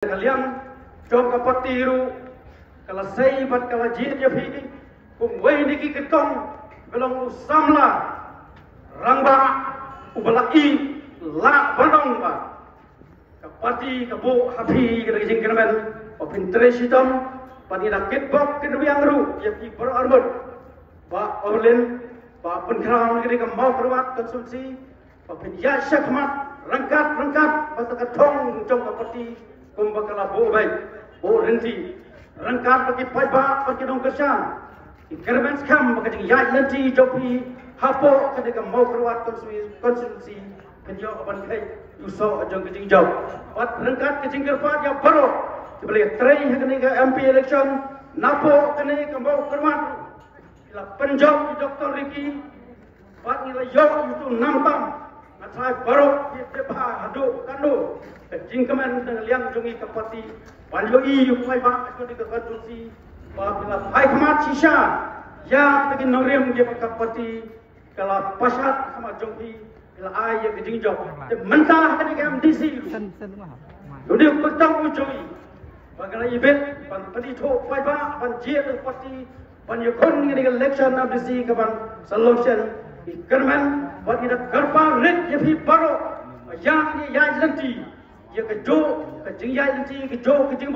Kalian jom kapatiru kalau saya bat kalau jid ya pi kung wei niki ketong belong usamla rangba ubalai la banong ba kapati kabo hapi kada jing kenamen opin tresitom pati rakit bok keduang ru ya pi ber armut ba orlen ba penkrang kini mau perwat konsulsi opin ya syakmat rangkat basta katong jom kapati kumbakala bo baik bo renti rangkat bagi paiba bagi dong kesan ikermen skam bagi ya nanti jopi hapo ketika mau keluar konstitusi kenyo aban kai uso ajong kejing jauh pat rangkat kejing kerpat ya baru dibeli tray ketika MP election napo kenika mau keluar ila penjok Dr. Ricky pat nila yo itu 6 tam Nasai baru kita hadu kandu jingkaman dengan liang jungi kapati banyo iu mai ba aku di konstitusi bila hai khamat sisa ya tagi norem dia kapati kalau pasat sama jungi bila ai ya gejing jok mentah kan ke MDC jadi petang ujui bagaimana ibet pan padi tho pai ba pan je kapati pan yukon ni election MDC kapan solution ikerman buat kita gerpa red ya fi baro yang ni ya nanti ya kejo kejing ya nanti kejo kejing